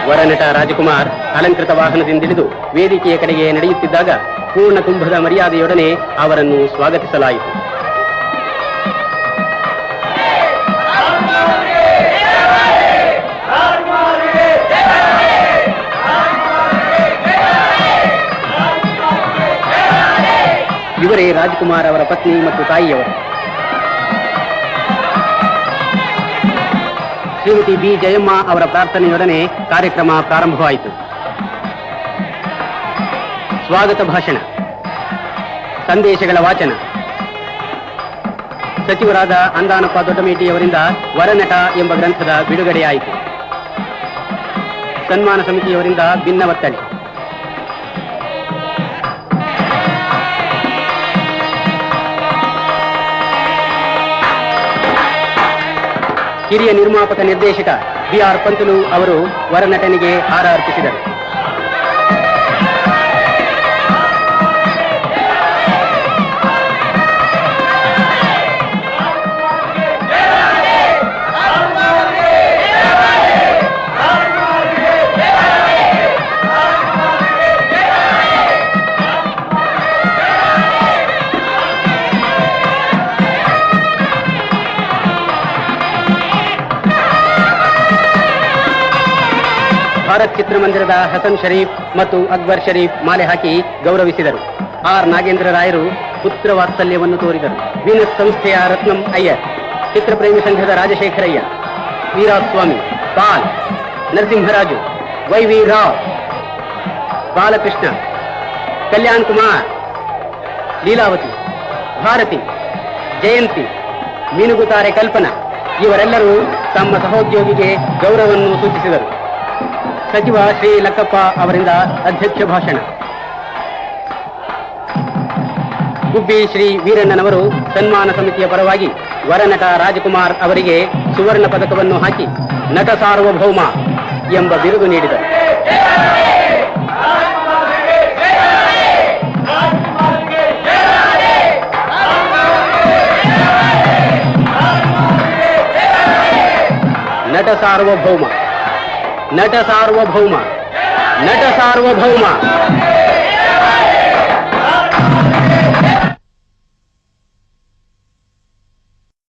ವರನಟ ರಾಜಕುಮಾರ್ ಅಲಂಕೃತ ವಾಹನದಿಂದಿಳಿದು ವೇದಿಕೆಯ ಕಡೆಗೆ ನಡೆಯುತ್ತಿದ್ದಾಗ ಪೂರ್ಣ ಕುಂಭದ ಮರ್ಯಾದೆಯೊಡನೆ ಅವರನ್ನು ಸ್ವಾಗತಿಸಲಾಯಿತು. ಇವರೇ ರಾಜ್ಕುಮಾರ್ ಅವರ ಪತ್ನಿ ಮತ್ತು ತಾಯಿಯವರು. ಶ್ರೀಮತಿ ಬಿ ಜಯಮ್ಮ ಅವರ ಪ್ರಾರ್ಥನೆಯೊಡನೆ ಕಾರ್ಯಕ್ರಮ ಪ್ರಾರಂಭವಾಯಿತು. ಸ್ವಾಗತ ಭಾಷಣ, ಸಂದೇಶಗಳ ವಾಚನ, ಸಚಿವರಾದ ಅಂದಾನಪ್ಪ ದೊಡ್ಡಮೇಟಿಯವರಿಂದ ವರನಟ ಎಂಬ ಗ್ರಂಥದ ಬಿಡುಗಡೆಯಾಯಿತು. ಸನ್ಮಾನ ಸಮಿತಿಯವರಿಂದ ಭಿನ್ನವತ್ತಳಿ. ಹಿರಿಯ ನಿರ್ಮಾಪಕ ನಿರ್ದೇಶಕ ಬಿ.ಆರ್. ಪಂತುಲು ಅವರು ವರನಟನಿಗೆ ಹಾರ ಅರ್ಪಿಸಿದರು. ಭಾರತ್ ಚಿತ್ರಮಂದಿರದ ಹಸನ್ ಶರೀಫ್ ಮತ್ತು ಅಕ್ಬರ್ ಶರೀಫ್ ಮಾಲೆ ಹಾಕಿ ಗೌರವಿಸಿದರು. ಆರ್. ನಾಗೇಂದ್ರ ರಾಯರು ಪುತ್ರ ವಾತ್ಸಲ್ಯವನ್ನು ತೋರಿದರು. ವೀನಸ್ ಸಂಸ್ಥೆಯ ರತ್ನಂ ಅಯ್ಯರ್, ಚಿತ್ರಪ್ರೇಮಿ ಸಂಘದ ರಾಜಶೇಖರಯ್ಯ, ವೀರಾಸ್ವಾಮಿ, ಪಾಲ್, ನರಸಿಂಹರಾಜು, ವೈ.ವಿ. ರಾವ್, ಬಾಲಕೃಷ್ಣ, ಕಲ್ಯಾಣ್ ಕುಮಾರ್, ಲೀಲಾವತಿ, ಭಾರತಿ, ಜಯಂತಿ, ಮೀನುಗುತ್ತಾರೆ ಕಲ್ಪನಾ ಇವರೆಲ್ಲರೂ ತಮ್ಮ ಸಹೋದ್ಯೋಗಿಗೆ ಗೌರವವನ್ನು ಸೂಚಿಸಿದರು. ಸಚಿವ ಶ್ರೀ ಲಕ್ಕಪ್ಪ ಅವರಿಂದ ಅಧ್ಯಕ್ಷ ಭಾಷಣ. ಗುಬ್ಬಿ ಶ್ರೀ ವೀರಣ್ಣನವರು ಸನ್ಮಾನ ಸಮಿತಿಯ ಪರವಾಗಿ ವರನಟ ರಾಜಕುಮಾರ್ ಅವರಿಗೆ ಸುವರ್ಣ ಪದಕವನ್ನು ಹಾಕಿ ನಟ ಸಾರ್ವಭೌಮ ಎಂಬ ಬಿರುದು ನೀಡಿದರು. ನಟ ಸಾರ್ವಭೌಮ, ನಟ ಸಾರ್ವಭೌಮ, ನಟ ಸಾರ್ವಭೌಮ.